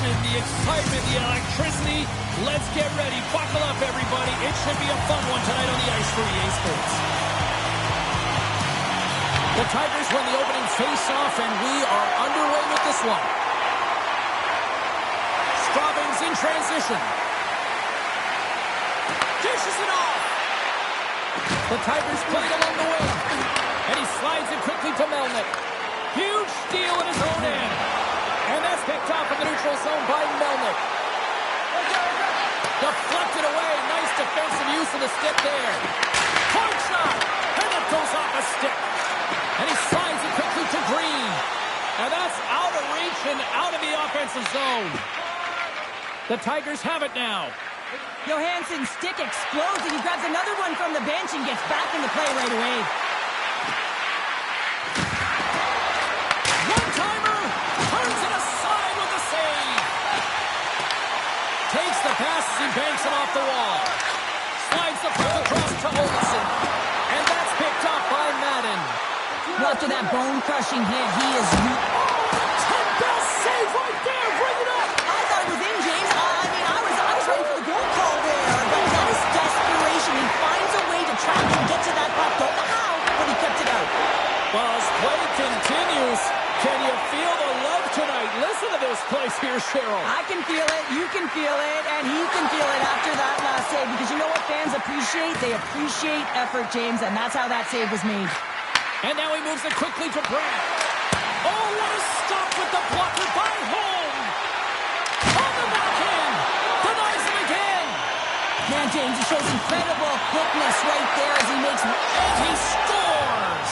passion, the excitement, the electricity. Let's get ready. Buckle up, everybody. It should be a fun one tonight on the ice for EA Sports. The Tigers win the opening face-off, and we are underway with this one. Straubing's in transition. Dishes it off. The Tigers play it along the wing. And he slides it quickly to Melnick. Huge steal in his own end. And that's picked off in the neutral zone by Melnick. Deflected away. Nice defensive use of the stick there. Point shot. And it goes off a stick. And he slides it quickly to Green. And that's out of reach and out of the offensive zone. The Tigers have it now. Johansson's stick explodes and he grabs another one from the bench and gets back into play right away. One-timer. Turns it aside with a save. Takes the pass as he banks it off the wall. Slides the puck across to Olsen. And that's picked off by Madden. Well, after that bone-crushing hit, he is... Tobest save right there. Bring it up. I thought it was in, James. I was ready for the goal call there. But that is desperation. He finds a way to track and get to that puck. Don't know how, but he kept it out. Well, as play continues, can you feel the love tonight? Listen to this place here, Cheryl. I can feel it, you can feel it, and he can feel it after that last save. Because you know what fans appreciate? They appreciate effort, James, and that's how that save was made. And now he moves it quickly to Brant. Oh, what a stop with the blocker by Holm. On the backhand. Denies him again. Man, James, he shows incredible quickness right there as he makes... And he scores.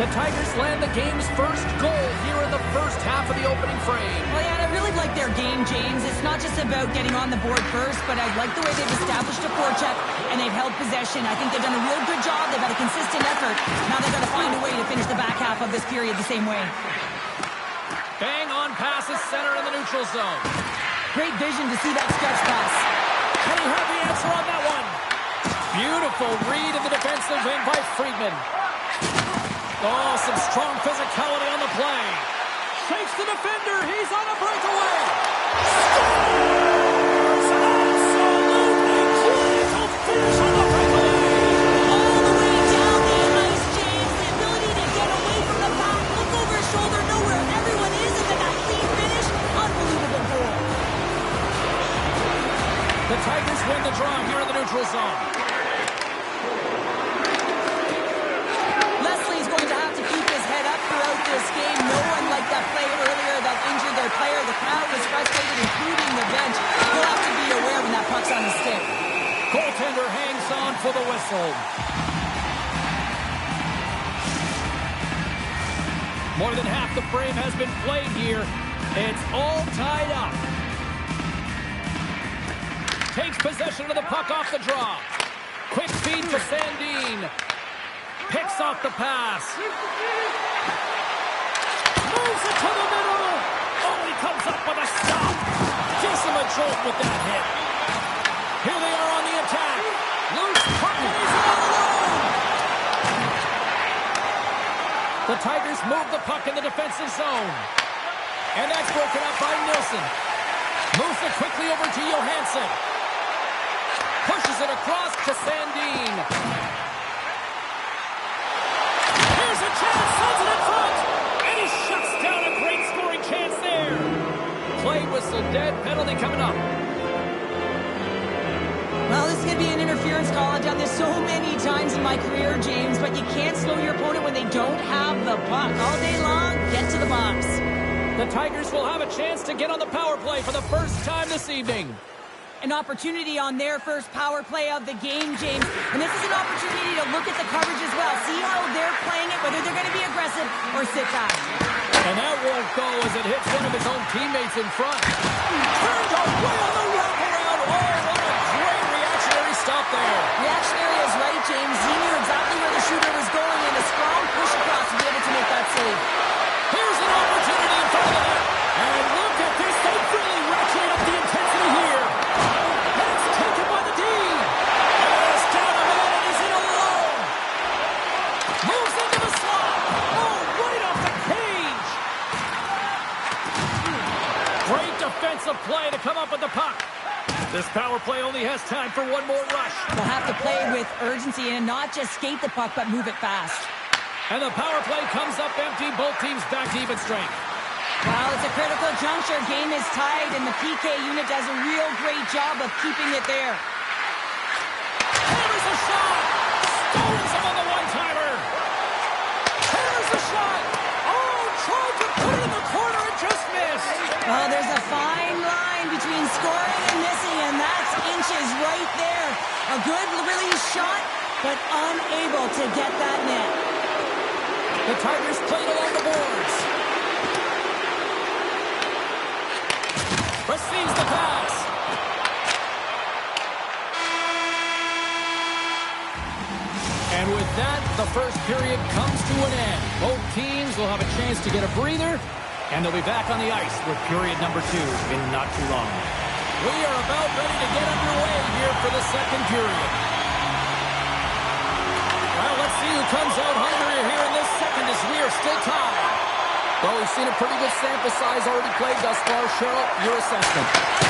The Tigers land the game's first goal here in the first half of the opening frame. Well, yeah, and I really like their game, James. It's not just about getting on the board first, but I like the way they've established a forecheck and they've held possession. I think they've done a real good job. They've had a consistent effort. Now they've got to find a way to finish the back half of this period the same way. Bang on passes center in the neutral zone. Great vision to see that stretch pass. And he had the answer on that one. Beautiful read of the defensive end by Friedman. Oh, some strong physicality on the play. Shakes the defender. He's on a breakaway. Scores! Absolutely clinical finish on the breakaway. All the way down the ice, James. The ability to get away from the pack, look over his shoulder, know where everyone is, and then that clean finish. Unbelievable goal. The Tigers win the draw here in the neutral zone. This game, no one liked that play earlier that injured their player. The crowd was frustrated, including the bench. He'll have to be aware when that puck's on his stick. Goaltender hangs on for the whistle. More than half the frame has been played here. It's all tied up. Takes possession of the puck off the draw. Quick feed to Sandin. Picks off the pass. Moves it to the middle. Oh, he comes up with a stop. Gives him a jolt with that hit. Here they are on the attack. Loose puck and he's all alone. The Tigers move the puck in the defensive zone. And that's broken up by Nilsson. Moves it quickly over to Johansson. Pushes it across to Sandin. Here's a chance. Sends it in front. And he shuts down a great scoring chance there. Play whistle dead. Penalty coming up. Well, this is going to be an interference call. I've done this so many times in my career, James, but you can't slow your opponent when they don't have the puck. All day long, get to the box. The Tigers will have a chance to get on the power play for the first time this evening. An opportunity on their first power play of the game, James. And this is an opportunity to look at the coverage as well. See how they're playing it, whether they're going to be aggressive or sit back. And that won't go as it hits one of his own teammates in front. Turned away on the wraparound. Oh, what a great reactionary stop there. Reactionary is right, James. He knew exactly where the shooter was going and a strong push across to be able to make that save. Here's an opportunity in front of the net. And look at this. They've really ratcheted up the intensity here. And it's taken by the D. And it's down the middle and he's in alone. Moves into the slot. Oh, right off the defensive play to come up with the puck. This power play only has time for one more rush. They'll have to play with urgency and not just skate the puck, but move it fast. And the power play comes up empty. Both teams back to even strength. Well, it's a critical juncture. Game is tied, and the PK unit does a real great job of keeping it there. Here's a shot. Stones him on the one-timer. Here's a shot. Oh, tried to put it in the corner and just missed. Well, there's a fine line between scoring and missing, and that's inches right there. A good release shot, but unable to get that net. The Tigers played along the boards. Receives the pass. And with that, the first period comes to an end. Both teams will have a chance to get a breather, and they'll be back on the ice with period number 2 in not too long. We are about ready to get underway here for the second period. Well, let's see who comes out hungrier here in this second as we are still tied. Well, we've seen a pretty good sample size already played thus far. Cheryl, your assessment.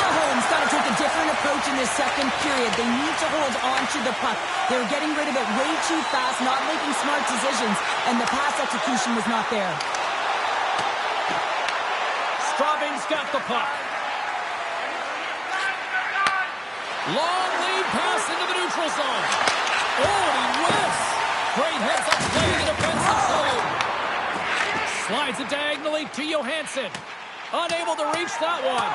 Home's got to take a different approach in this second period. They need to hold on to the puck. They're getting rid of it way too fast, not making smart decisions, and the pass execution was not there. Straubing's got the puck. Long lead pass into the neutral zone. Oh, and he whiffs. Great heads-up play in the defensive zone. Slides it diagonally to Johansson. Unable to reach that one.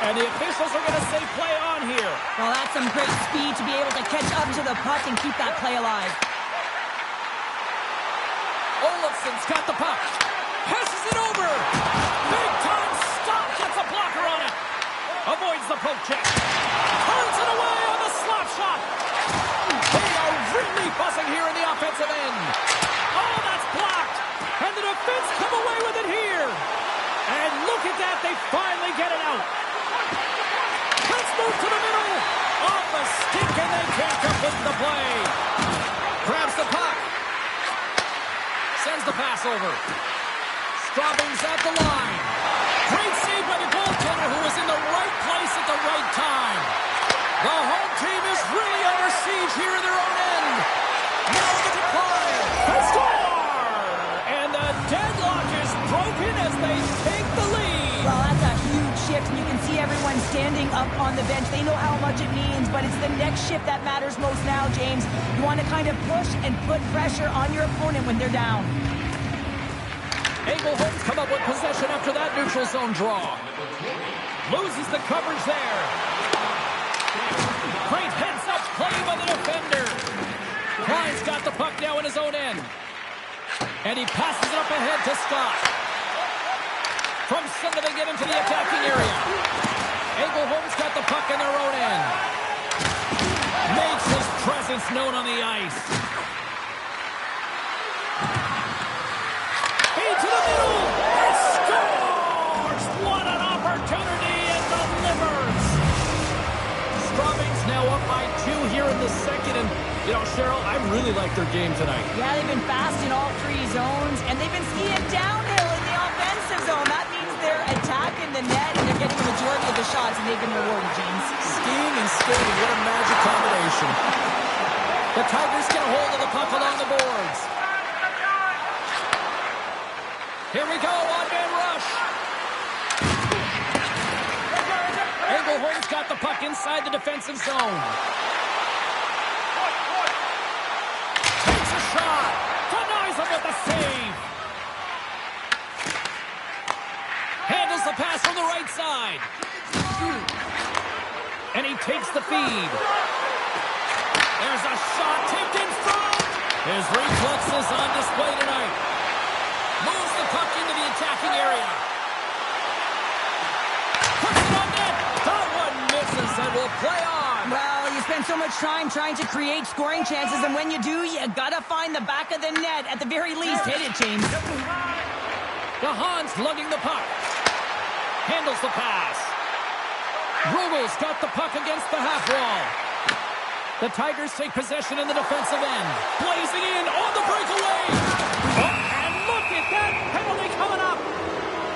And the officials are going to say play on here. Well, that's some great speed to be able to catch up to the puck and keep that play alive. Olofsson's got the puck. Passes it over. Big time stop. Gets a blocker on it. Avoids the poke check. Turns it away on the slap shot. They are really buzzing here in the offensive end. Oh, that's blocked. And the defense come away with it here. And look at that. They finally get it out. Let's move to the middle. Off the stick, and they can't complete the play. Grabs the puck. Sends the pass over. Straubing's at the line. Great save by the goaltender who was in the right place at the right time. The home team is really under siege here in their own end. Now the decline. They score! And the deadlock is broken as they take the lead. Well, that's a huge shift, and you can see everyone standing up on the bench. They know how much it means, but it's the next shift that matters most now, James. You want to kind of push and put pressure on your opponent when they're down. Engelholm's come up with possession after that neutral zone draw. Loses the coverage there. Great heads-up play by the defender. Klein's got the puck now in his own end. And he passes it up ahead to Scott. From center they get into the attacking area. Engelholm's got the puck in their own end. Makes his presence known on the ice. To the middle, and scores! What an opportunity, and delivers! Straubing's now up by 2 here in the second, and, you know, Cheryl, I really like their game tonight. Yeah, they've been fast in all 3 zones, and they've been skiing downhill in the offensive zone. That means they're attacking the net, and they're getting the majority of the shots, and they've been rewarded, James. Skiing and skating, what a magic combination. The Tigers get a hold of the puck along the boards. Here we go, one-man rush. Engelholm's got the puck inside the defensive zone. Takes a shot. Denies him with the save. Handles the pass from the right side. And he takes the feed. There's a shot tipped in front. His reflexes on display tonight. Moves the puck into the attacking area. Puts it on net. That one misses and will play on. Well, you spend so much time trying to create scoring chances, and when you do, you gotta find the back of the net. At the very least, hit it, James. Gahan's lugging the puck. Handles the pass. Rugel's got the puck against the half wall. The Tigers take possession in the defensive end. Blazing in on the breakaway. Oh, and look at that penalty coming up.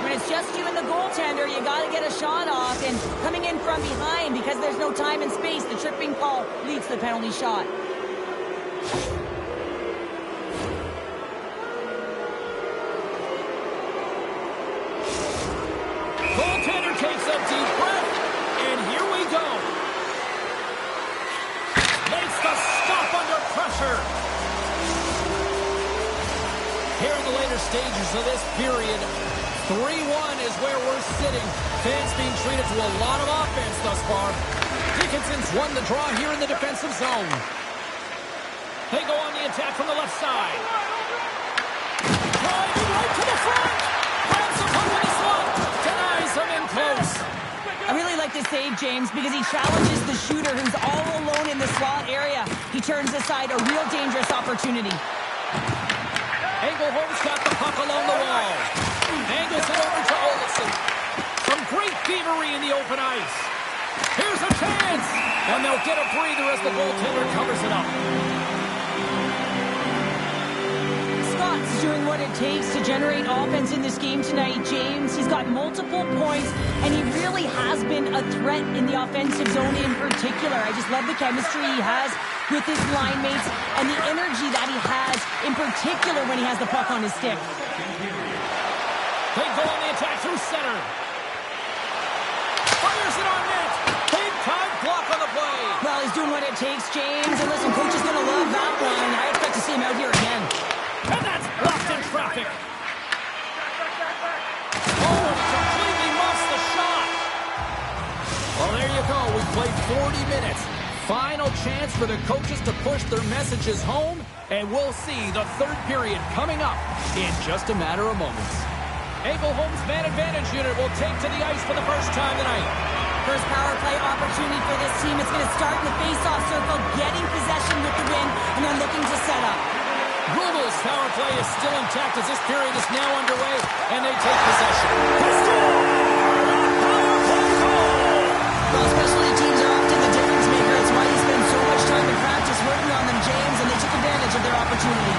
When it's just trust you in the goaltender. You got to get a shot off. And coming in from behind, because there's no time and space, the tripping call leads to the penalty shot. Goaltender takes a deep breath, and here we go. Makes the stop under pressure. Here in the later stages of this period, 3-1 is where we're sitting. Fans being treated to a lot of offense thus far. Dickinson's won the draw here in the defensive zone. They go on the attack from the left side. Driving right to the front. Grabs the puck with a slot. Denies him in close. I really like this save, James, because he challenges the shooter who's all alone in the slot area. He turns aside a real dangerous opportunity. Engelholm's got the puck along the wall. Angles it over to Olsen. Some great thievery in the open ice. Here's a chance. And they'll get a breather as the goaltender covers it up. Scott's doing what it takes to generate offense in this game tonight, James. He's got multiple points, and he really has been a threat in the offensive zone in particular. I just love the chemistry he has with his line mates and the energy that he has, in particular when he has the puck on his stick. They go on the attack through center. Fires it on net. Big time block on the play. Well, he's doing what it takes, James. And listen, coach is going to love that one. I expect to see him out here again. And that's blocked in traffic. Oh, completely missed the shot. Well, there you go. We played 40 minutes. Final chance for the coaches to push their messages home, and we'll see the third period coming up in just a matter of moments. Engelholm's man advantage unit will take to the ice for the first time tonight. First power play opportunity for this team. It's going to start in the face-off circle, getting possession with the win, and then looking to set up. Rudel's power play is still intact as this period is now underway, and they take possession. Power play goal! Well, specialty teams are often the difference maker. It's why you spend so much time in practice working on them, James, and they took advantage of their opportunity.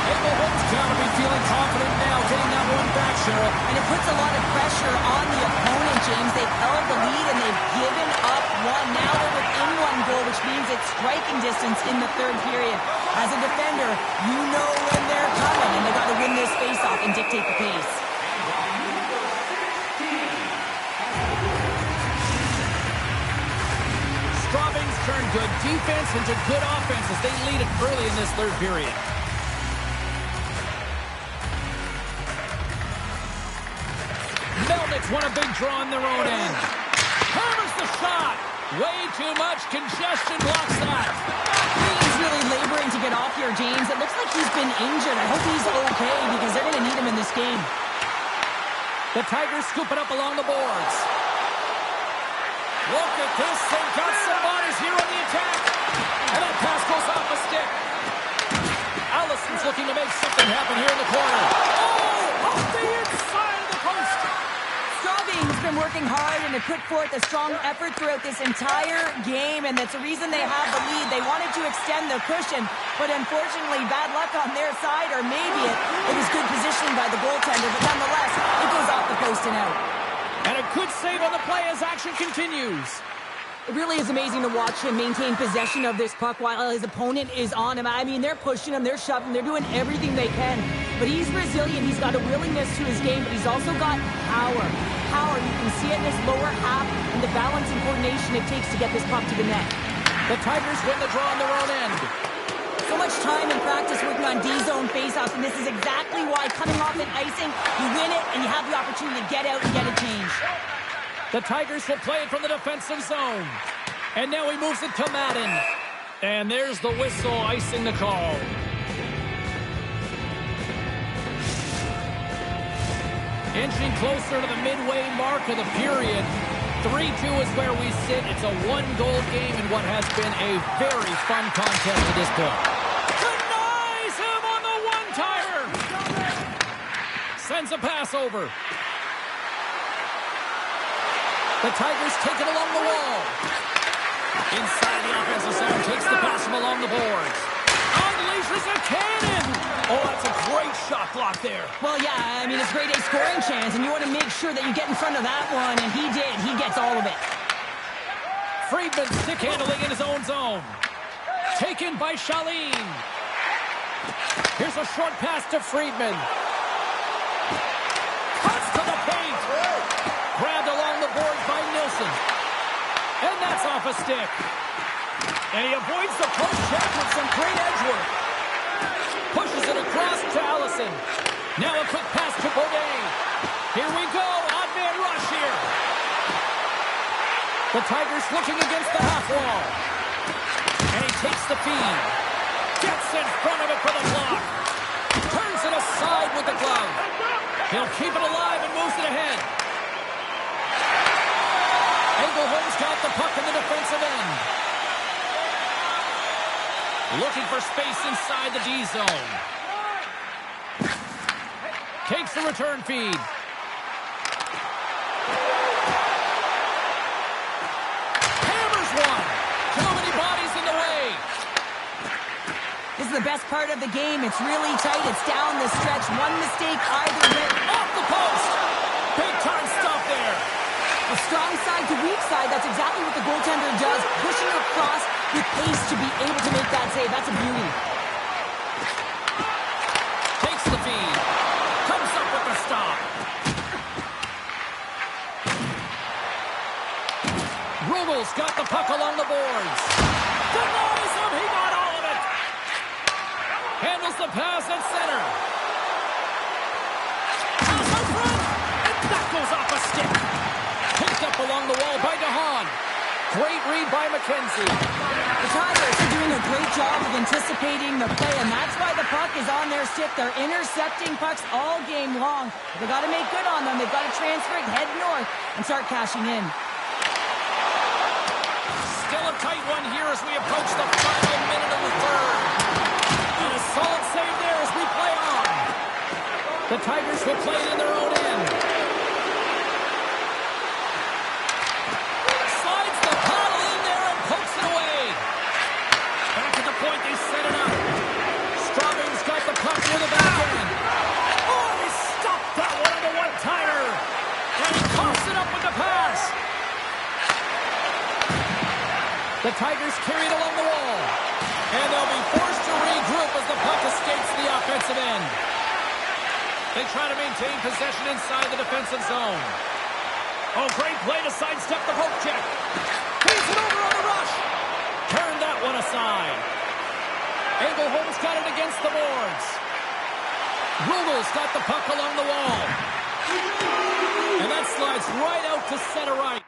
Engelholm's got to be feeling confident now, getting that one back, Cheryl. And it puts a lot of pressure on the opponent, James. They've held the lead, and they've given up one. Now they're within one goal, which means it's striking distance in the third period. As a defender, you know when they're coming, and they've got to win this face-off and dictate the pace. Straubing's turned good defense into good offense as they lead it early in this third period. Melnick's won a big draw on their own end. Hammers the shot. Way too much congestion blocks that. He's really laboring to get off here, James. It looks like he's been injured. I hope he's okay because they're going to need him in this game. The Tigers scoop it up along the boards. Look at this. They've got some bodies here on the attack. And that pass goes off a stick. Allison's looking to make something happen here in the corner. Oh, off the inside of the post. Straubing's been working hard and have put forth a strong effort throughout this entire game, and that's the reason they have the lead. They wanted to extend their cushion, but unfortunately, bad luck on their side, or maybe it was good positioning by the goaltender, but nonetheless, it goes off the post and out. And a good save on the play as action continues. It really is amazing to watch him maintain possession of this puck while his opponent is on him. I mean, they're pushing him, they're shoving, they're doing everything they can. But he's resilient, he's got a willingness to his game, but he's also got power. Power, you can see it in his lower half and the balance and coordination it takes to get this puck to the net. The Tigers win the draw on their own end. So much time in practice working on D-zone faceoffs, and this is exactly why coming off an icing, you win it, and you have the opportunity to get out and get a change. The Tigers will play it from the defensive zone. And now he moves it to Madden. And there's the whistle icing the call. Inching closer to the midway mark of the period. 3-2 is where we sit. It's a one-goal game in what has been a very fun contest to this point. Denies him on the one-timer. Sends a pass over. The Tigers take it along the wall. Inside the offensive zone, takes the pass from along the boards. Unleashes launches a cannon. Oh, that's a great shot block there. Well, yeah, I mean, it's grade A scoring chance, and you want to make sure that you get in front of that one, and he did. He gets all of it. Friedman stick handling in his own zone. Taken by Shaleen. Here's a short pass to Friedman. Cuts to the paint. Grabbed along the boards by Nilsson. And that's off a stick. And he avoids the post check with some great edge work. Pushes it across to Allison. Now a quick pass to Bourdain. Here we go. Odd man rush here. The Tigers looking against the half wall. And he takes the feed. Gets in front of it for the block. Turns it aside with the glove. He'll keep it alive and moves it ahead. Engelholm's got the puck in the defensive end. Looking for space inside the D zone. Takes the return feed. Hammers one. Too many bodies in the way. This is the best part of the game. It's really tight. It's down the stretch. One mistake either way. Off the post. Big time stuff there. A strong side to weak side. That's exactly what the goaltender does. Pushing across with pace to be able to make that save. That's a beauty. Takes the feed. Comes up with the stop. Rugel's got the puck along the boards. Denies him. He got all of it. Handles the pass at center. Pass out front. And that goes off a stick. Picked up along the wall by DeHaan. Great read by McKenzie. The Tigers are doing a great job of anticipating the play, and that's why the puck is on their stick. They're intercepting pucks all game long. They got to make good on them. They've got to transfer it, head north, and start cashing in. Still a tight one here as we approach the final minute of the third. And a solid save there as we play on. The Tigers will play it in their own end. Slides the paddle in there and pokes it away. Back at the point, they set it up. Strawman's got the puck near the back end. Oh, he stopped that one on the one-timer. And he coughs it up with the pass. The Tigers carry it along the wall. And they'll be forced to regroup as the puck escapes the offensive end. They try to maintain possession inside the defensive zone. Oh, great play to sidestep the poke check. Feeds it over on the rush. Turned that one aside. Engelholm's got it against the boards. Rugel's got the puck along the wall. And that slides right out to center right.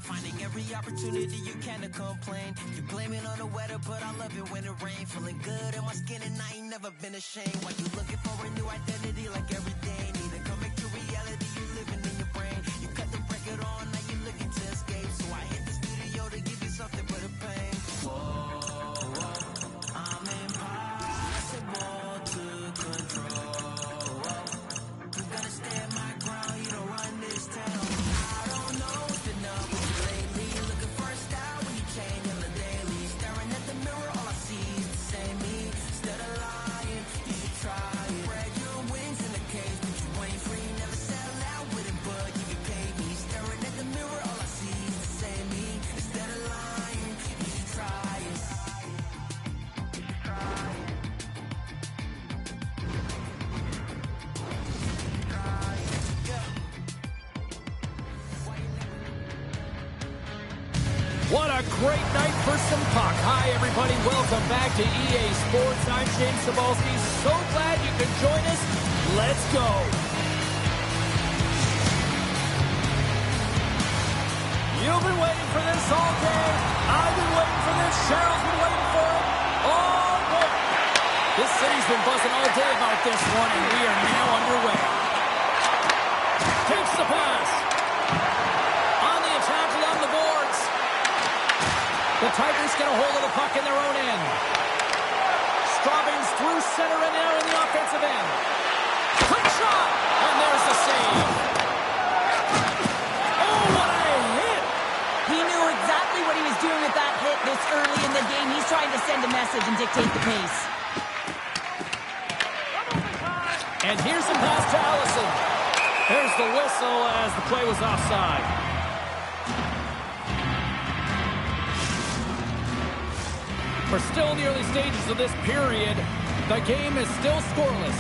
Finding every opportunity you can to complain. You blame it on the weather, but I love it when it rains. Feeling good in my skin and I ain't never been ashamed. While you looking for a new identity like every day. Need to come back to reality, you living in your brain. You cut the record on, now you looking to escape. So I hit the studio to give you something but a pain. Whoa, whoa, I'm impossible to control. I'm gonna stand my ground, you don't run this town. I don't know what's been up with you lately. Looking for a style when you change on the daily. Staring at the mirror, all I see is the same me. Instead of lying, you should try it. Spread your wings in the cage, but you ain't free. Never sell out with it, but you can pay me. Staring at the mirror, all I see is the same me. Instead of lying, you should try it. What a great night for some puck. Hi, everybody. Welcome back to EA Sports. I'm James Cebulski. So glad you could join us. Let's go. You've been waiting for this all day. I've been waiting for this. Cheryl's been waiting for it. Oh, boy. This city's been buzzing all day about this one, and we are now underway. Takes the pass. On the attack along the boards. The Tigers get a hold of the puck in their own end. center and now in the offensive end. Quick shot! And there's the save. Oh, what a hit! He knew exactly what he was doing with that hit this early in the game. He's trying to send a message and dictate the pace. And here's the pass to Allison. There's the whistle as the play was offside. We're still in the early stages of this period. The game is still scoreless.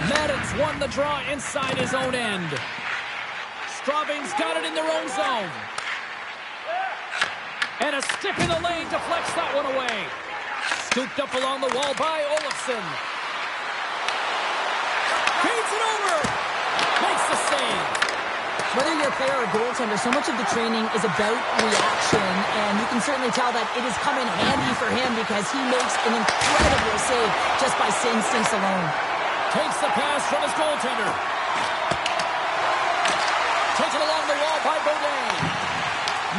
Madden's won the draw inside his own end. Straubing's got it in their own zone. And a stick in the lane deflects that one away. Scooped up along the wall by Olofsson. Feeds it over. Makes the save. Whether you're a player or a goaltender, so much of the training is about reaction, and you can certainly tell that it has come in handy for him because he makes an incredible save just by instincts alone. Takes the pass from his goaltender. Taken along the wall by Beaudin.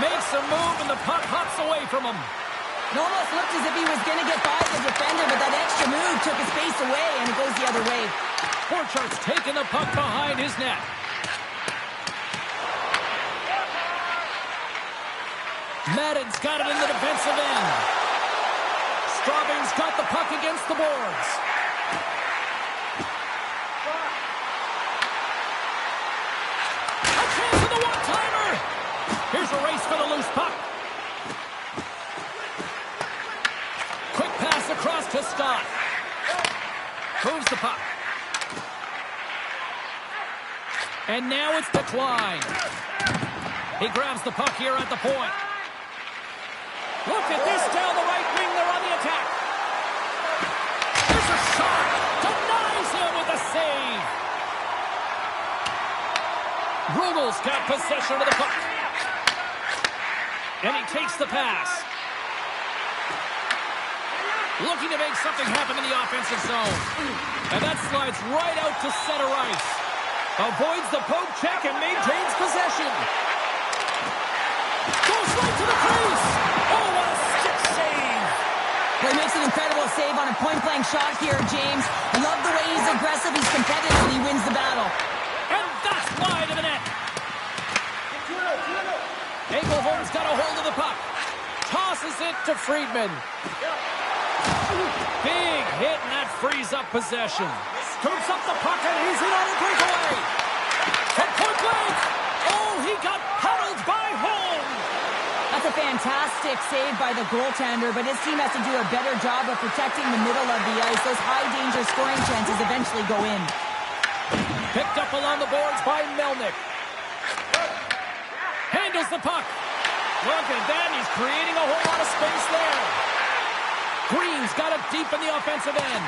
Makes a move and the puck hops away from him. It almost looked as if he was going to get by the defender, but that extra move took his face away, and it goes the other way. Borchardt's taking the puck behind his net. Madden's got it in the defensive end. Straubing's got the puck against the boards. A chance for the one-timer. Here's a race for the loose puck. Quick pass across to Scott. Moves the puck. And now it's declined. He grabs the puck here at the point. Look at this down the right wing. They're on the attack. There's a shot. Denies him with a save. Rugel's got possession of the puck. And he takes the pass. Looking to make something happen in the offensive zone. And that slides right out to center ice. Avoids the poke check and maintains possession. Goes right to the crease. Oh, what a stick save. Well, he makes an incredible save on a point-blank shot here, James. I love the way he's aggressive, he's competitive, and he wins the battle. And that's wide of the net. Engelholm's got a hold of the puck. Tosses it to Friedman. Big hit, and that frees up possession. Scoops up the puck, and he's in on a breakaway. From point blank. Oh, he got huddled by Holm. That's a fantastic save by the goaltender, but his team has to do a better job of protecting the middle of the ice. Those high-danger scoring chances eventually go in. Picked up along the boards by Melnick. Handles the puck. Look at that. He's creating a whole lot of space there. Green's got it deep in the offensive end.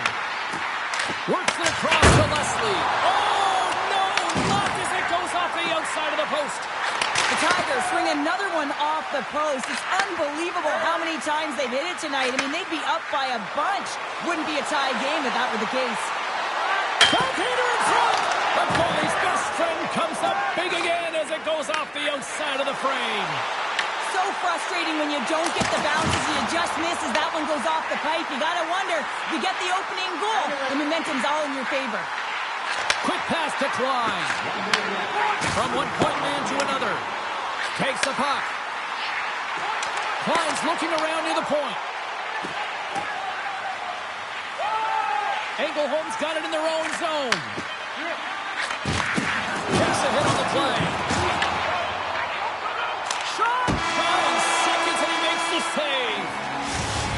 Works it across to Leslie. Oh, no! Blocked as it goes off the outside of the post. The Tigers swing another one off the post. It's unbelievable how many times they've hit it tonight. I mean, they'd be up by a bunch. Wouldn't be a tie game if that were the case. Backhand in front! The goalie's best friend comes up big again as it goes off the outside of the frame. So frustrating when you don't get the bounces, you just miss as that one goes off the pipe. You gotta wonder, if you get the opening goal, the momentum's all in your favor. Quick pass to Klein. From one point man to another. Takes the puck. Klein's looking around near the point. Engelholm's got it in their own zone. Takes a hit on the play. Save.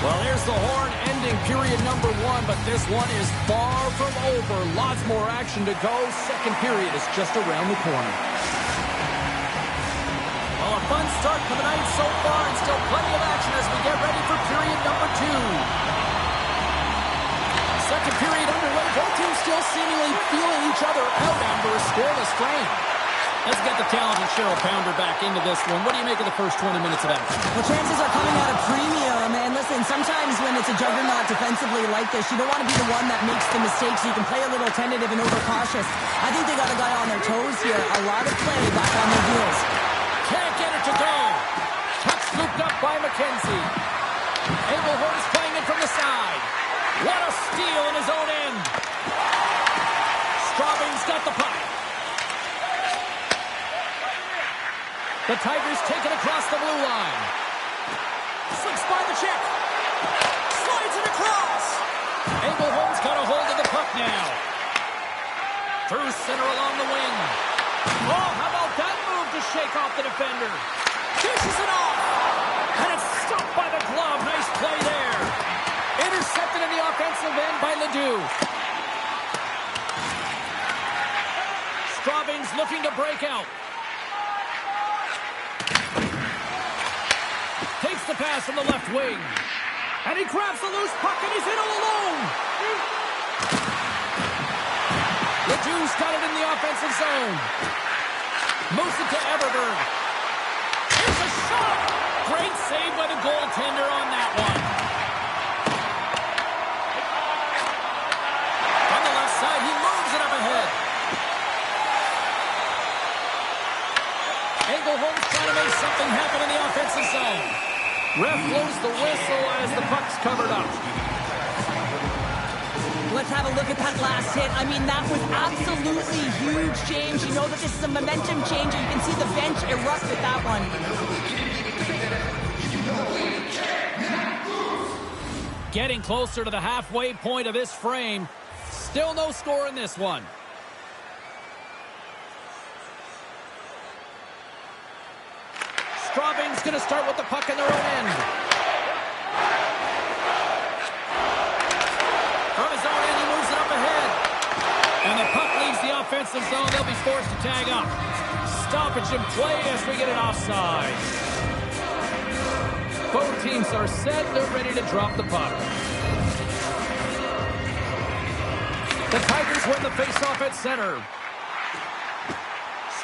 Well, here's the horn ending period number 1, but this one is far from over. Lots more action to go. Second period is just around the corner. Well, a fun start for the night so far, and still plenty of action as we get ready for period number 2. Second period underway. Both teams still seemingly feeling each other out after a scoreless frame. Let's get the talented Cheryl Pounder back into this one. What do you make of the first 20 minutes of action? Well, chances are coming at a premium. And listen, sometimes when it's a juggernaut defensively like this, you don't want to be the one that makes the mistakes. You can play a little tentative and overcautious. I think they got a guy on their toes here. A lot of play back on their heels. Can't get it to go. Puck scooped up by McKenzie. Engelhorn's playing it from the side. What a steal in his own end. Straubing's got the puck. The Tigers take it across the blue line. Slips by the check. Slides it across. Engelhorn's got a hold of the puck now. Through center along the wing. Oh, how about that move to shake off the defender? Dishes it off. And it's stopped by the glove. Nice play there. Intercepted in the offensive end by Ledoux. Straubing's looking to break out. Takes the pass from the left wing. And he grabs the loose puck and he's in all alone. Ledoux's got it in the offensive zone. Moves it to Everberg. Here's a shot. Great save by the goaltender on that one. On the left side, he moves it up ahead. Engelhorn's trying to make something happen in the offensive zone. Ref blows the whistle as the puck's covered up. Let's have a look at that last hit. I mean, that was absolutely huge, James. You know that this is a momentum changer. You can see the bench erupt with that one. Getting closer to the halfway point of this frame. Still no score in this one. Straubing's going to start with the puck in their own end. From his own end, he moves it up ahead. And the puck leaves the offensive zone. They'll be forced to tag up. Stoppage in play as we get an offside. Both teams are set. They're ready to drop the puck. The Tigers win the faceoff at center.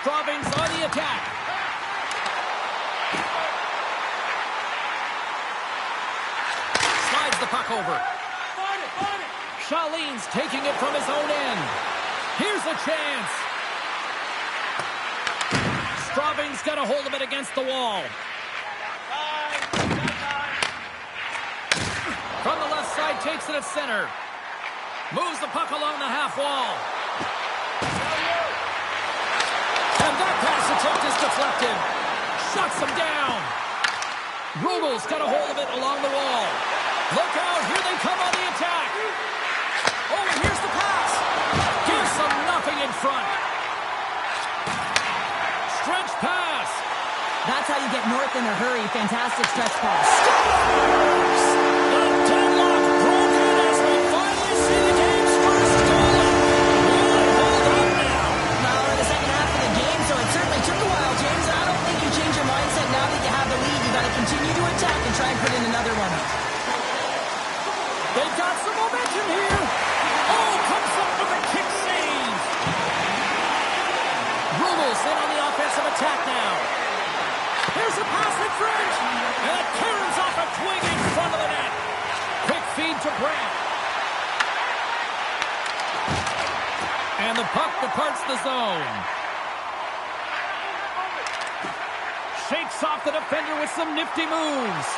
Straubing's on the attack. Slides the puck over. Charlene's taking it from his own end. Here's a chance. Straubing's got a hold of it against the wall. From the left side, takes it at center. Moves the puck along the half wall. And that pass attempt is deflected. Shuts him down. Rugel's got a hold of it along the wall. Look out, here they come on the attack. Oh, and here's the pass. Gives them nothing in front. Stretch pass. That's how you get north in a hurry. Fantastic stretch pass. The deadlock broken as we finally see the game's first goal. Will it hold up now? Now we're in the second half of the game, so it certainly took a while, James. I don't think you change your mindset now that you have the lead. You got to continue to attack and try and put in another one. They've got some momentum here. Oh, comes up with a kick save. Rugel's in on the offensive attack now. Here's a pass in front. And it turns off a twig in front of the net. Quick feed to Brandt. And the puck departs the zone. Shakes off the defender with some nifty moves.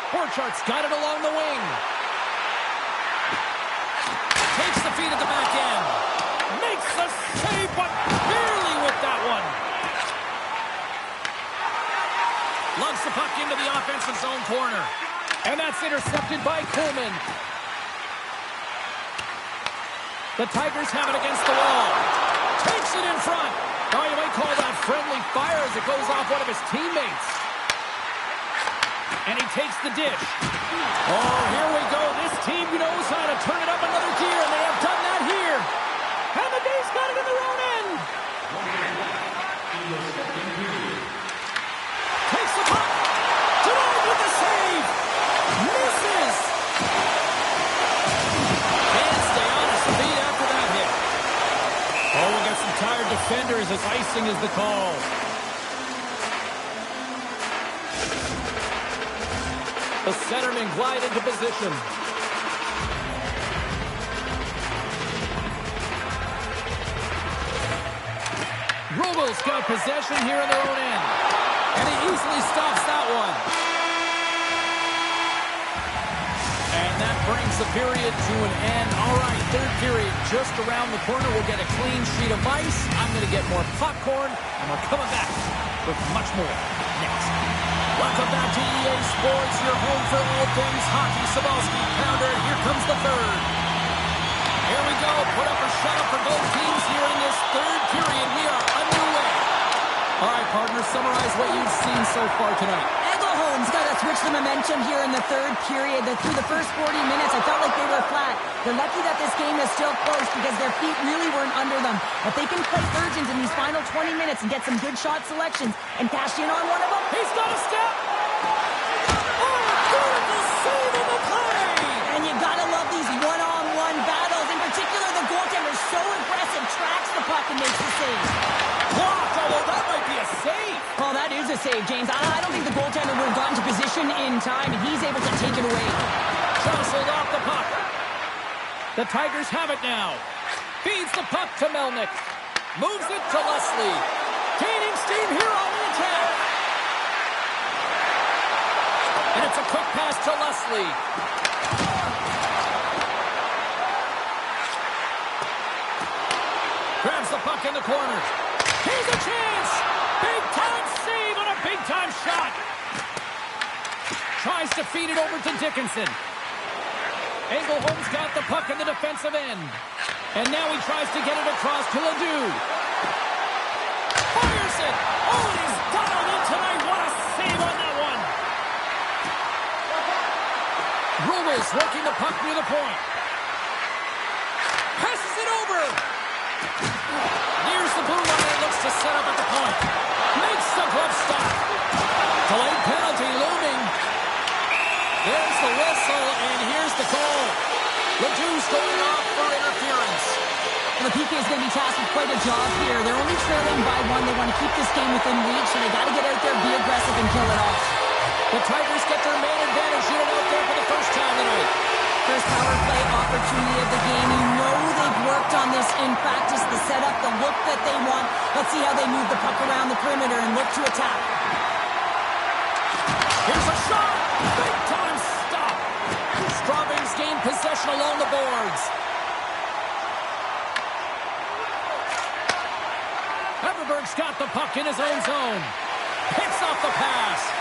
Borchardt's got it along the wing. Takes the feed at the back end. Makes the save, but barely with that one. Lugs the puck into the offensive zone corner. And that's intercepted by Coleman. The Tigers have it against the wall. Takes it in front. Oh, you might call that friendly fire as it goes off one of his teammates. And he takes the dish. Oh, here we go. This team knows how to turn it up another gear, and they have done that here. And the Days got it in their own end. Takes the puck. Denied with the save. Misses. Can't stay on his feet after that hit. Oh, we got some tired defenders as icing is the call. The centermen glide into position. Rugel's got possession here in their own end. And he easily stops that one. brings the period to an end. All right, third period just around the corner. We'll get a clean sheet of ice. I'm going to get more popcorn, and we're coming back with much more next. Welcome back to EA Sports, your home for all things hockey. Sabalski, pounder, here comes the third. Here we go, put up or shut up for both teams here in this third period. We are underway. All right, partner, summarize what you've seen so far tonight. Holmes got to switch the momentum here in the third period. Through the first 40 minutes, I felt like they were flat. They're lucky that this game is still close because their feet really weren't under them. If they can play urgent in these final 20 minutes and get some good shot selections and cash in on one of them. He's got a step. Oh, beautiful save of the play. And you got to love these one-on-one battles. In particular, the goaltender so aggressive, tracks the puck and makes the save. Blocked, although that might be a save. Oh, that is a save, James. I don't think the goaltender would have gotten to position in time, and he's able to take it away. Jostled off the puck. The Tigers have it now. Feeds the puck to Melnick. Moves it to Leslie. Gaining steam here on the attack. And it's a quick pass to Leslie. Grabs the puck in the corner. Here's a chance! Big-time save on a big-time shot! Tries to feed it over to Dickinson. Engelholm's got the puck in the defensive end. And now he tries to get it across to Ledoux. Fires it! Oh, and he's dialed in tonight. What a save on that one! Rules working the puck near the point. Passes it over! Nears the blue line and looks to set up at the point. Makes the glove stop. Delayed penalty looming. There's the whistle, and here's the call. Ledoux's going off for interference. And the PK is going to be tasked with quite a job here. They're only trailing by one. They want to keep this game within reach, so they got to get out there, be aggressive, and kill it off. The Tigers get their man advantage unit out there for the first time tonight. First power play opportunity of the game. You know they've worked on this in practice, the setup, the look that they want. Let's see how they move the puck around the perimeter and look to attack. Here's a shot! Big time stop! Straubing's gained possession along the boards. Everberg's got the puck in his own zone. Picks off the pass.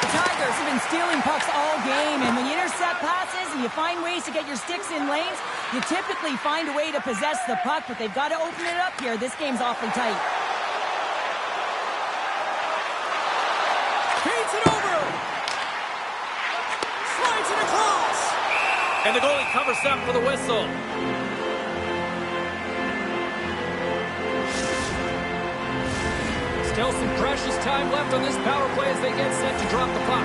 The Tigers have been stealing pucks all game, and when you intercept passes and you find ways to get your sticks in lanes, you typically find a way to possess the puck, but they've got to open it up here. This game's awfully tight. Feeds it over. Slides it across. And the goalie covers up for the whistle. Still some precious time left on this power play as they get set to drop the puck.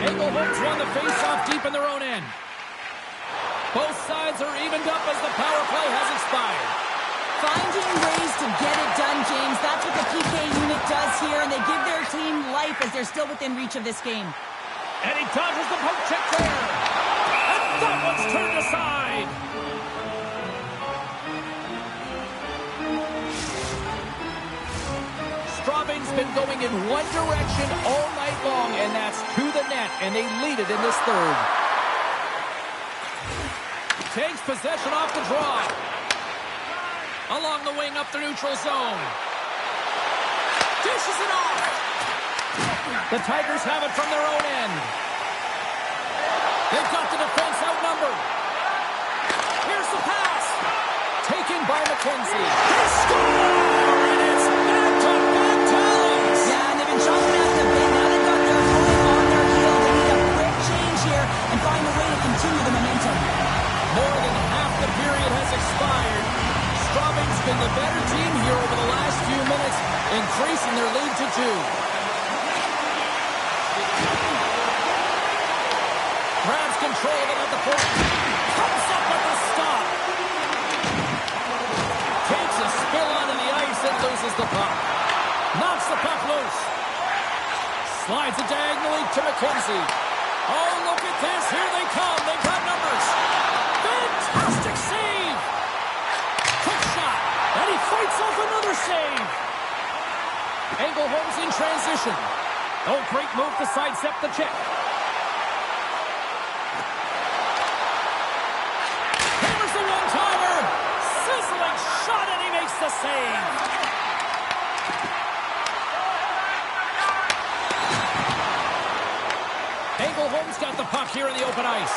Engelholm's won the face-off deep in their own end. Both sides are evened up as the power play has expired. Finding ways to get it done, James. That's what the PK unit does here, and they give their team life as they're still within reach of this game. And he dodges the poke check there. And that one's turned aside. Straubing's been going in one direction all night long, and that's to the net, and they lead it in this third. Takes possession off the draw. Along the wing up the neutral zone. Dishes it off. The Tigers have it from their own end. They've got the defense outnumbered. Here's the pass. Taken by McKenzie. They score! And it's back-to-back tallies. Yeah, and they've been chopping at the bit. Now they've got their opponent on their heel. They need a quick change here and find a way to continue the momentum. More than half the period has expired. Straubing's been the better team here over the last few minutes, increasing their lead to 2. Grabs control of it at the point. Comes up with the stop. Takes a spill onto the ice and loses the puck. Knocks the puck loose. Slides it diagonally to McKenzie. Oh, look at this. Here they come. They've got numbers. Fantastic save. Quick shot. And he fights off another save. Angle Holmes in transition. Oh, great move to sidestep the check. Hammers the one-timer. Sizzling shot, and he makes the save. Angle Holmes got the puck here in the open ice.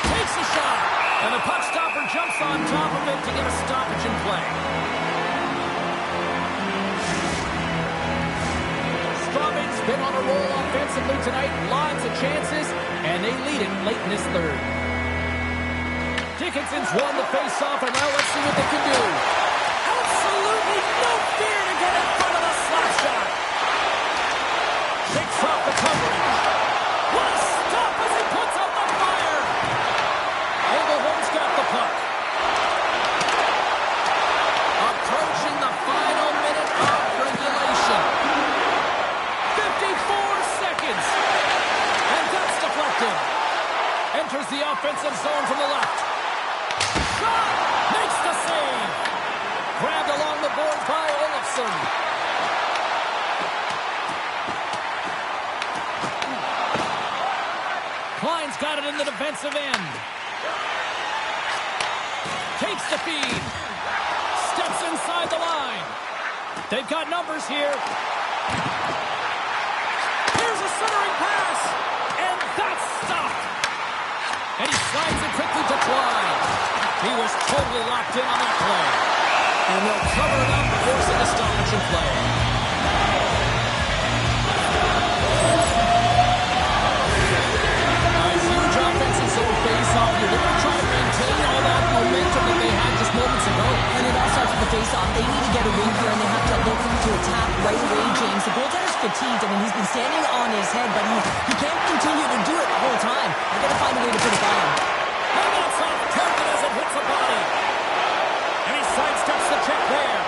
Takes a shot, and the puck stopper jumps on top of it to get a stoppage in play. Strawman's been on a roll offensively tonight. Lots of chances, and they lead it late in this third. Dickinson's won the face-off, and now let's see what they can do. Absolutely no fear to get in front of the slap shot. Shakes off the coverage. What a stop as he puts out the fire. Angle Holmes got the puck. Approaching the final minute of regulation. 54 seconds. And that's deflected. Enters the offensive zone from the left. Shot! Makes the save. Grabbed along the board by Olofsson. Klein's got it in the defensive end. Takes the feed. Steps inside the line. They've got numbers here. Here's a centering pass. And that's stopped. And he slides it quickly to Klein. He was totally locked in on that play. And they'll cover it up, forcing a stoppage in play. Offensive zone face-off. You're going to try to maintain all that momentum that they had just moments ago. And it all starts with the face-off. They need to get a win here, and they have to look to attack right away, James. The goaltender's fatigued. I mean, he's been standing on his head, but he can't continue to do it the whole time. They've got to find a way to put it down. And that's off target as it hits the body. And he sidesteps the check there.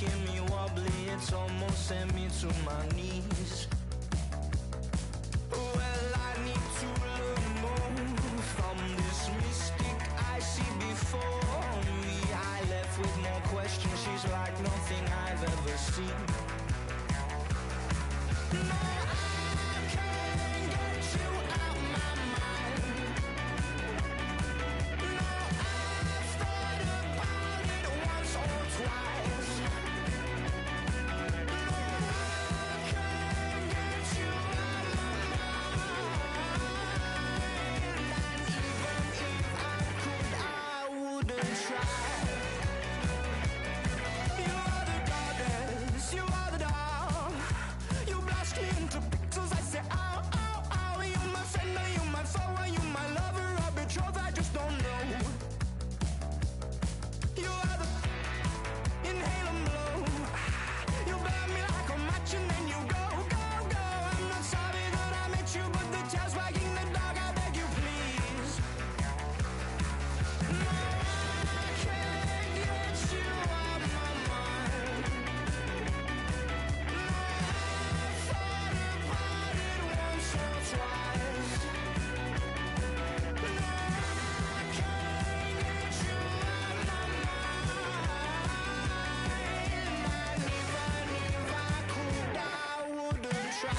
making me wobbly, it's almost sent me to my knees. Well, I need to learn more from this mystic I see before me. I left with more questions, she's like nothing I've ever seen. No, I can't get you out my mind. No, I've thought about it once or twice. No, I can't get you out my mind. And even if I could, I wouldn't try. You are the goddess, you are the doll. You blast me into pixels, I say ow, ow, ow. You my friend, are you my foe, are you my lover or betrothed? I just don't know. You are the inhale and blow. You burn me like a match and then you go, go, go. I'm not sorry that I met you, but the tail's wagging the dog, I beg you please. No, I can't get you out my mind. No, I've thought about it once or twice. No, I can't get you out my mind. And even if I could, I wouldn't try.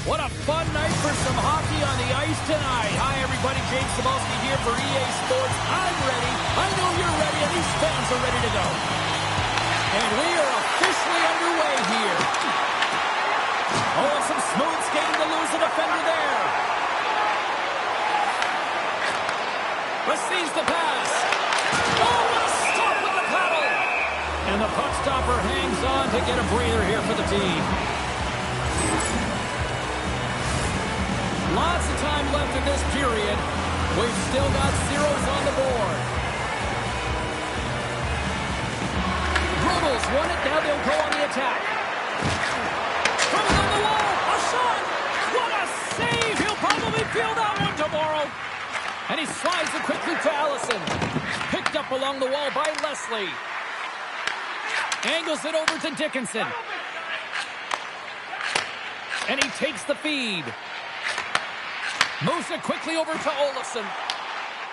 What a fun night for some hockey on the ice tonight. Hi, everybody. James Cebulski here for EA Sports. I'm ready. I know you're ready, and these fans are ready to go. And we are officially underway here. Oh, some smooth skating to lose the defender there. Receives the pass. Oh, what a stop with the paddle. And the puck stopper hangs on to get a breather here for the team. Lots of time left in this period. We've still got zeros on the board. Brutals won it. Now they'll go on the attack. Coming on the wall. A shot. What a save. He'll probably feel that one tomorrow. And he slides it quickly to Allison. Picked up along the wall by Leslie. Angles it over to Dickinson. And he takes the feed. Moves it quickly over to Olofsson.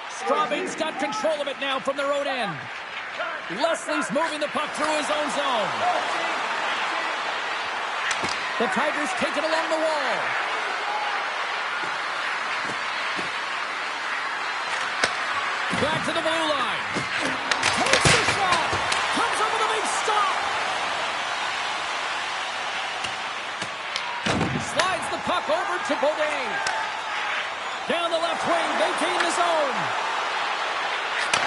Straubing's got control of it now from their own end. Leslie's moving the puck through his own zone. The Tigers take it along the wall. Back to the blue line. Takes the shot. Comes up with a big stop. Slides the puck over to Beaudin. Down the left wing, they gain the zone.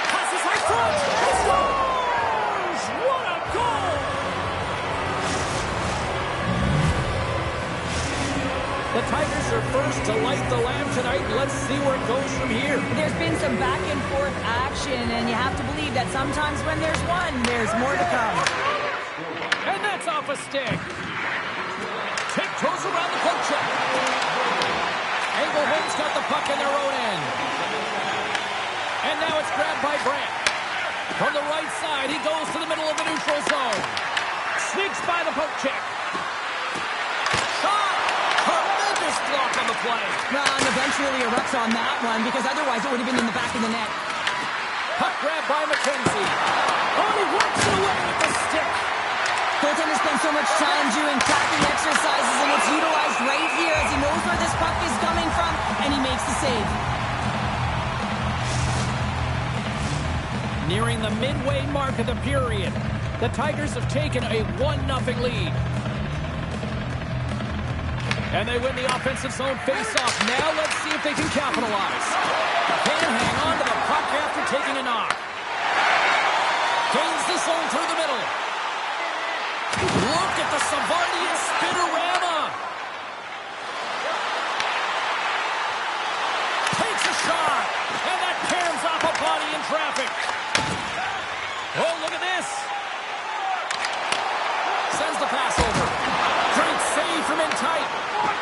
Passes high front. He scores! What a goal! The Tigers are first to light the lamp tonight. Let's see where it goes from here. There's been some back and forth action, and you have to believe that sometimes when there's one, there's more to come. And that's off a stick. Tiptoes around the poke check. Engelholm's got the puck in their own end. And now it's grabbed by Brandt. From the right side, he goes to the middle of the neutral zone. Sneaks by the poke check. Shot! Tremendous block on the play. Well, and the bench really erupts on that one, because otherwise it would have been in the back of the net. Puck grab by McKenzie. Oh, he works it away with the stick. The Goaltender spends so much time doing tracking exercises, and it's utilized right here as he knows where this puck is coming from, and he makes the save. Nearing the midway mark of the period, the Tigers have taken a 1-0 lead. And they win the offensive zone faceoff. Now let's see if they can capitalize. Can hang on to the puck after taking a knock. Gains the zone through the middle. Look at the Savardia spinorama. Takes a shot. And that cans off a body in traffic. Oh, look at this. Sends the pass over. Great save from in tight.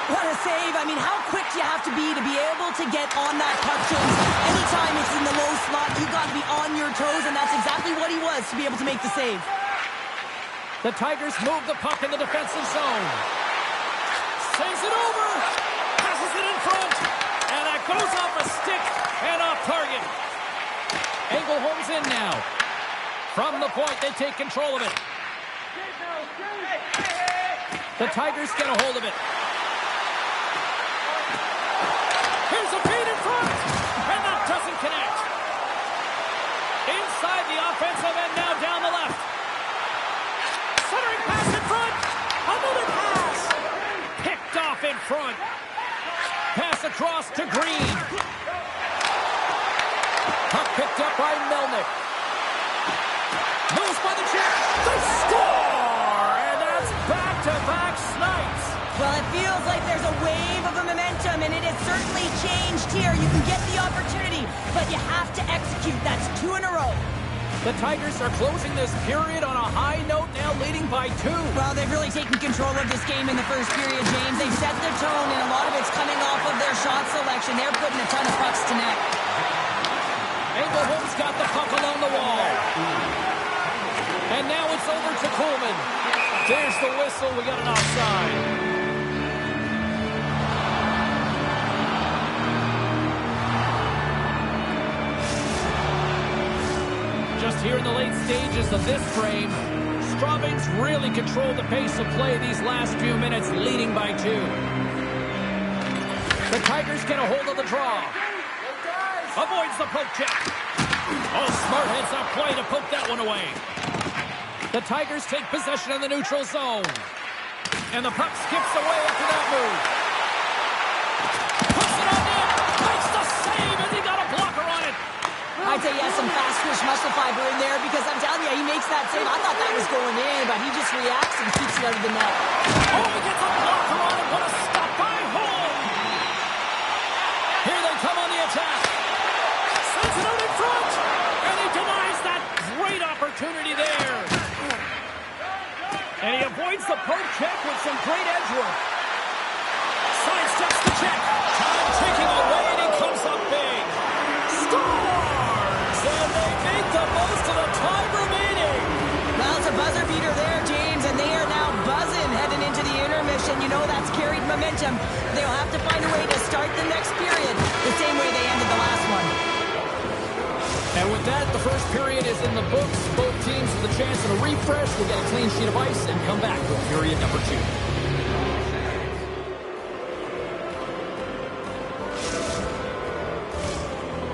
What a save. I mean, how quick do you have to be able to get on that puck, James? Anytime it's in the low slot, you got to be on your toes, and that's exactly what he was to be able to make the save. The Tigers move the puck in the defensive zone. Sends it over. Passes it in front. And that goes off a stick and off target. Engelholm's in now. From the point, they take control of it. The Tigers get a hold of it. Here's a feed in front. And that doesn't connect. Inside the offensive end, now down the left. Centering pass in front. Another pass. Picked off in front. Pass across to Green. Puck picked up by Melnick. Moves by the check. They score! And that's back-to-back snipes. Well, it feels like there's a wave of a momentum, and it has certainly changed here. You can get the opportunity, but you have to execute. That's 2 in a row. The Tigers are closing this period on a high note, now leading by 2. Well, they've really taken control of this game in the first period, James. They've set their tone, and a lot of it's coming off of their shot selection. They're putting a ton of pucks to net. Engelholm's got the puck along the wall. And now it's over to Coleman. There's the whistle. We got an offside. Just here in the late stages of this frame, Straubing's really controlled the pace of play these last few minutes, leading by 2. The Tigers get a hold of the draw. Avoids the poke check. Oh, smart heads-up play to poke that one away. The Tigers take possession in the neutral zone. And the puck skips away after that move. Puts it on net. Makes the save, and he got a blocker on it. I'd say he has some fast twitch muscle fiber in there, because I'm telling you, he makes that save. I thought that was going in, but he just reacts and keeps it out of the net. Oh, he gets a blocker on it. What a stop by Holm. Here they come on the attack. Sends it out in front. And he denies that great opportunity there. And he avoids the poke check with some great edge work. Sidesteps the check. Time ticking away, and he comes up big. Scores! And they make the most of the time remaining. Well, it's a buzzer beater there, James, and they are now buzzing heading into the intermission. You know that's carried momentum. They'll have to find a way to start the next period the same way they ended the last one. And with that, the first period is in the books. Both teams with a chance at a refresh. We'll get a clean sheet of ice and come back with period number 2.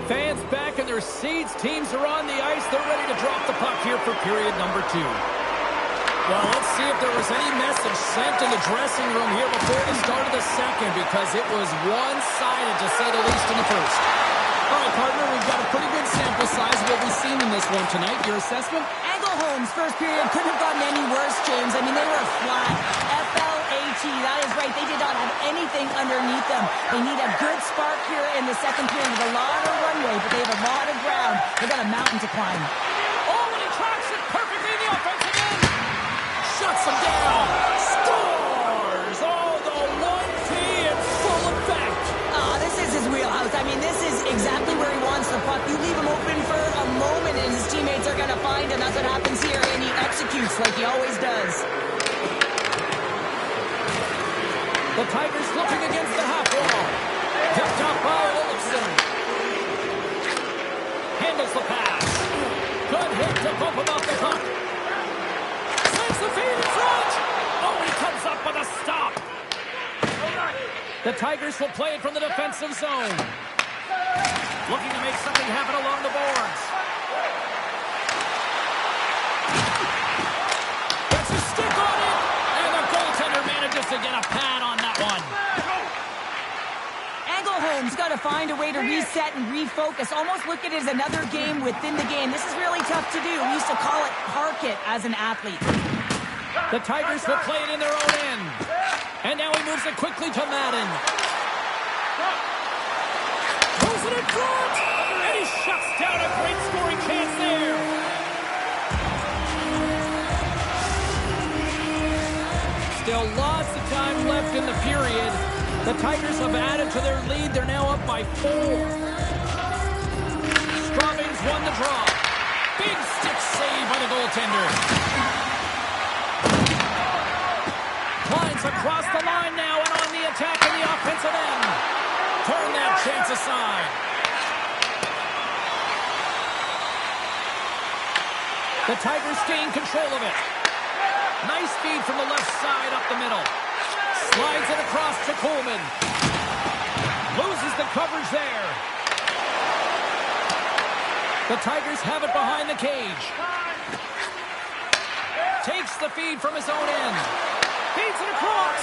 Fans back in their seats. Teams are on the ice. They're ready to drop the puck here for period number 2. Well, let's see if there was any message sent in the dressing room here before the start of the second, because it was one-sided, to say the least, in the first. All right, partner, we've got a pretty good sample size of what we've seen in this one tonight. Your assessment? Engelholm's first period couldn't have gotten any worse, James. I mean, they were flat. F-L-A-T, that is right. They did not have anything underneath them. They need a good spark here in the second period with a lot of runway, but they have a lot of ground. They got a mountain to climb. Oh, and he tracks it perfectly in the offensive end. Shuts him down. Scores! Oh, the 1T in full effect. This is his wheelhouse. I mean, this is exactly where he wants the puck. You leave him open for a moment, and his teammates are going to find him. That's what happens here, and he executes like he always does. The Tigers looking against the half wall. Picked up by Olofsson. Handles the pass. Good hit to bump him off the puck. Sends the feed in front. The Tigers will play it from the defensive zone. Looking to make something happen along the boards. Gets a stick on it, and the goaltender manages to get a pad on that one. Engelholm's got to find a way to reset and refocus. Almost look at it as another game within the game. This is really tough to do. We used to call it park it as an athlete. The Tigers will play it in their own end. And now he moves it quickly to Madden. Throws it in front! And he shuts down a great scoring chance there. Still lots of time left in the period. The Tigers have added to their lead. They're now up by 4. Strawbings won the draw. Big stick save by the goaltender. Lines across the line now and on the attack in the offensive end. Turn that chance aside. The Tigers gain control of it. Nice feed from the left side up the middle. Slides it across to Coleman. Loses the coverage there. The Tigers have it behind the cage. Takes the feed from his own end. Feeds it across.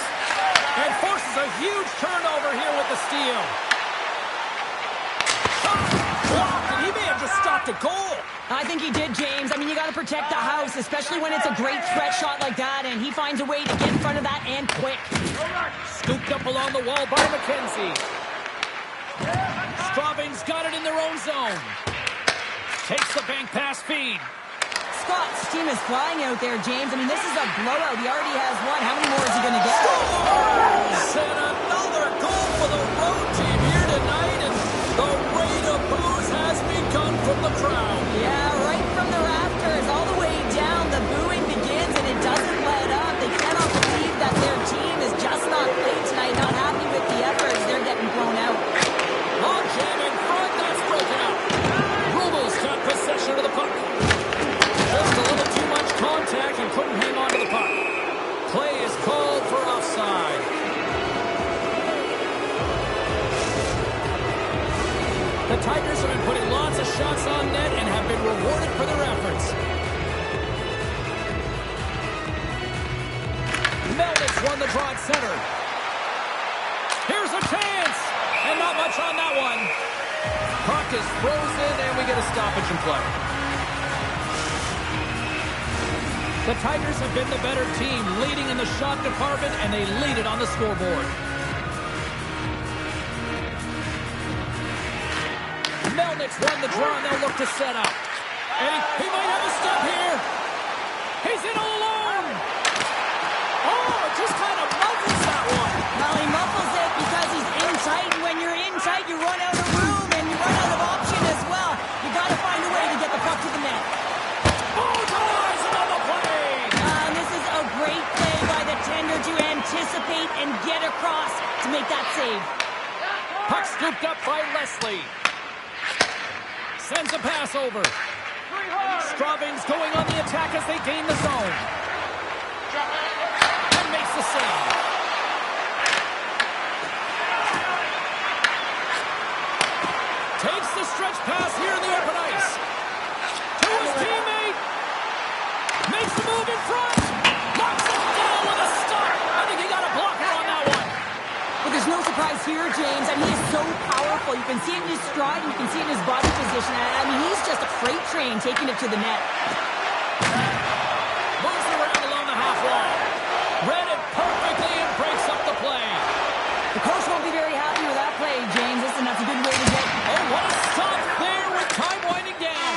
And forces a huge turnover here with the steal. Shot blocked, and he may have just stopped a goal. I think he did, James. I mean, you got to protect the house, especially when it's a great threat shot like that, and he finds a way to get in front of that and quick. Scooped up along the wall by McKenzie. Strawbing's got it in their own zone. Takes the bank pass feed. Scott's team is flying out there, James. I mean, this is a blowout. He already has one. How many more is he going to get? And another goal for the road team here tonight, and the rain of boos has begun from the crowd. Yeah, right from the rafters all the way down. The booing begins, and it doesn't let up. They cannot believe that their team is just not played tonight, not happy with the effort as they're getting thrown out. Long jam in front, that's broken up. Rubles got possession of the puck. Just a little too much contact and couldn't hang on to the puck. Play is called for offside. The Tigers have been putting lots of shots on net and have been rewarded for their efforts. Melnick's won the draw at center. Here's a chance! And not much on that one. Puck is frozen and we get a stoppage in play. The Tigers have been the better team, leading in the shot department, and they lead it on the scoreboard. Melnick's won the draw, and they'll look to set up. And he might have a step here. He's in all alone. Oh, just kind of muffles that one. Well, he muffles it because he's in tight, and when you're in tight, you run out of room, and you run out of option as well. You got to find a way to get the puck to the net. Oh, ties it on the play. This is a great play by the tender to anticipate and get across to make that save. Puck scooped up by Leslie. Sends a pass over. Strawbing's going on the attack as they gain the zone. And makes the save. Takes the stretch pass here in the open ice. To his teammate. Makes the move in front. Knocks it down with a stop. I think he got a blocker on that one. But there's no surprise here, James. I mean, he is so powerful. You can see it in his stride, and you can see it in his body position. I mean, he's just a freight train taking it to the net. Moves it around along the half wall. Read it perfectly and breaks up the play. The coach won't be very happy with that play, James. Listen, that's a good way to get... Oh, what a stop there with time winding down.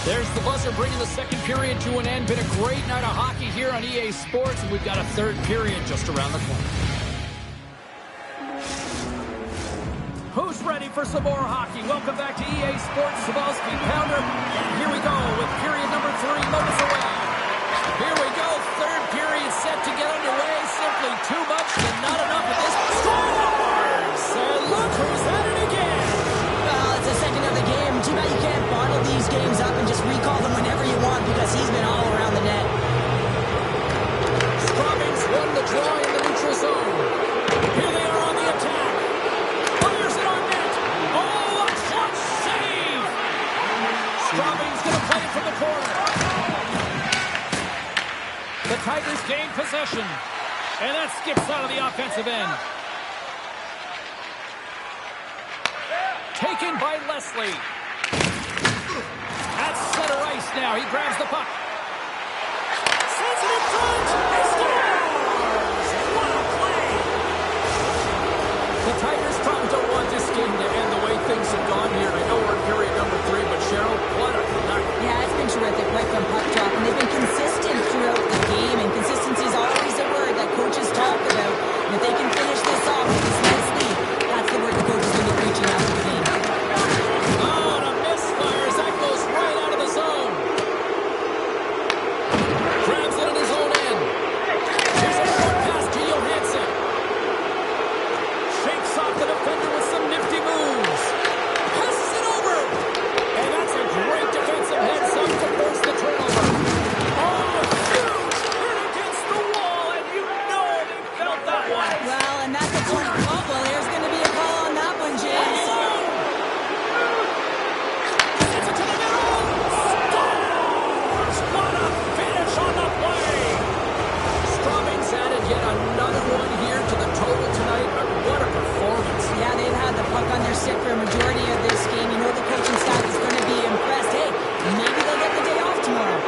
There's the buzzer bringing the second period to an end. Been a great night of hockey here on EA Sports, and we've got a third period just around the corner. Who's ready for some more hockey? Welcome back to EA Sports, Cebulski Pounder. And here we go with period number 3, moments away. Here we go, third period set to get underway. Simply too much and not enough at this point. Scores! And look who's at it again. Well, it's the second of the game. Too bad you can't bottle these games up and just recall them whenever you want because he's been all around the net. Strawbings won the draw in the neutral Tigers gain possession. And that skips out of the offensive end. Taken by Leslie. At center ice now. He grabs the puck. Sends it in front. He scores! What a play! The Tigers probably don't want this game to end the way things have gone here. I know we're in period number 3, but Cheryl, what a night. Yeah, it's been terrific right from puck drop, and they've been consistent throughout the game, and consistency is always a word that coaches talk about. And if they can finish this off with this nice lead, that's the word the coaches will be preaching after the game. Oh, and a misfires. That goes right out of the zone. Grabs it in his own end. Here's a short pass to Johansson. Shakes off the defender with some nifty moves. Passes it over. And that's a great defensive heads-up to force the turnover. Oh, huge hit against the wall, and you know they felt that one. Well, and that's a point. Oh, well, there's going to be a call on that one, James. Sends it to the middle. Scores! What a finish on the play. Straubing's added yet another one here to the total tonight, but what a performance. Yeah, they've had the puck on their stick for a majority of this game. You know the coaching staff is going to be impressed. Hey, maybe they'll get the day off tomorrow.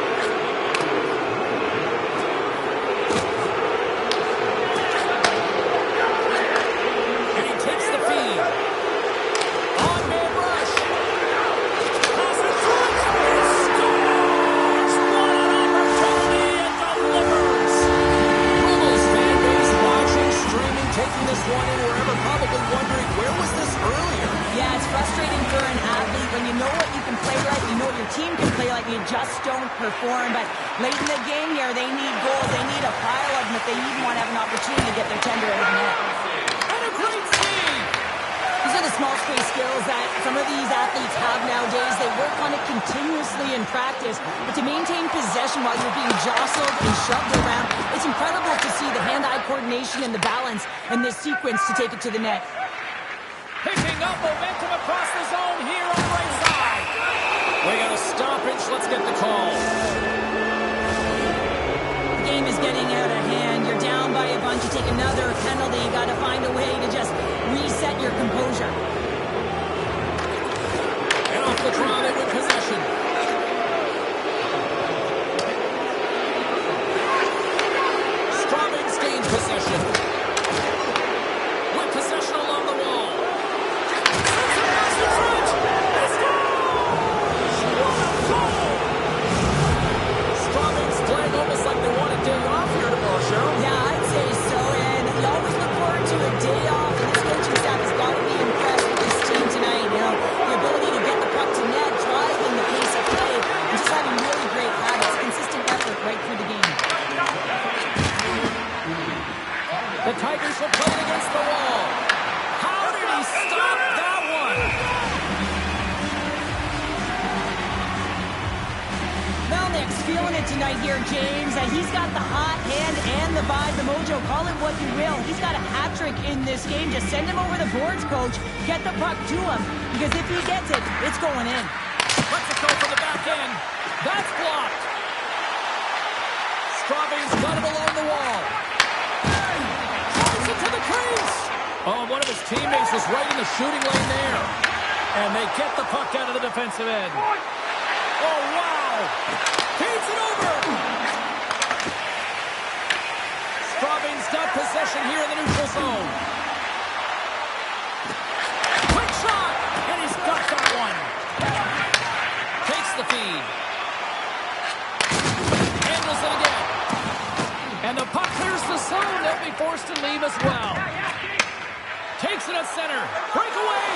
And he takes the feed. On man rush. Pass in front. He scores! What an opportunity and delivers. Ruggles fan base watching, streaming, taking this one in wherever, probably wondering, where was this earlier? Yeah, it's frustrating for an athlete when you know what you can play like, you know what your team can play like, you just don't perform. But late in the game here, they need goals. They need a pile of them if they even want to have an opportunity to get their tender out of the net. And a great save. These are the small space skills that some of these athletes have nowadays. They work on it continuously in practice. But to maintain possession while you're being jostled and shoved around, it's incredible to see the hand-eye coordination and the balance in this sequence to take it to the net. Picking up momentum across the zone here on the right side. We got a stoppage. Let's get the call. The game is getting out of hand. You're down by a bunch. You take another penalty. You got to find a way to just reset your composure. And off the draw, they win possession. Straubing's gained possession. With possession along the wall. Sends it past the front. He scores! What a goal! Straubing's playing almost like they want a day off here tomorrow, Cheryl. Yeah, I'd say so. And you always look forward to a day off. And this coaching staff has got to be impressed with this team tonight. You know, the ability to get the puck to net, driving the pace of play, and just having really great habits, consistent effort right through the game. The Tigers will play it against the wall. How did he stop that one? Melnick's feeling it tonight here, James. He's got the hot hand and the vibe, the mojo. Call it what you will. He's got a hat trick in this game. Just send him over the boards, coach. Get the puck to him. Because if he gets it, it's going in. Let's it go from the back end. That's blocked. Straubing's got it along the wall. Drives it to the crease. Oh, one of his teammates was right in the shooting lane there. And they get the puck out of the defensive end. Oh, wow. Feeds it over. Straubing's got possession here in the neutral zone. Quick shot. And he's got that one. Takes the feed. Handles it again. And the puck clears the zone. They'll be forced to leave as well. Takes it at center. Breakaway.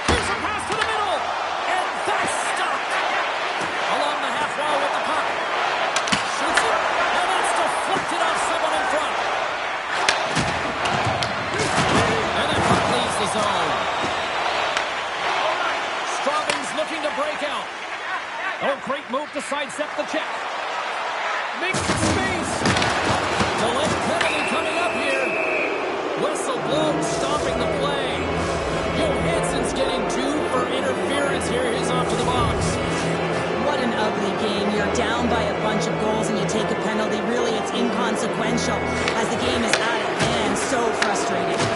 Here's a pass to the middle. And that's stopped. Along the half wall with the puck. Shoots it. And that's deflected off someone in front. And that puck leaves the zone. Straubing's looking to break out. Oh, great move to sidestep the check. Makes space. Delayed penalty coming up here. Whistle blown, stopping the play. Johansson's getting 2 for interference here. He's off to the box. What an ugly game. You're down by a bunch of goals and you take a penalty. inconsequential as the game is out of hand. So frustrating.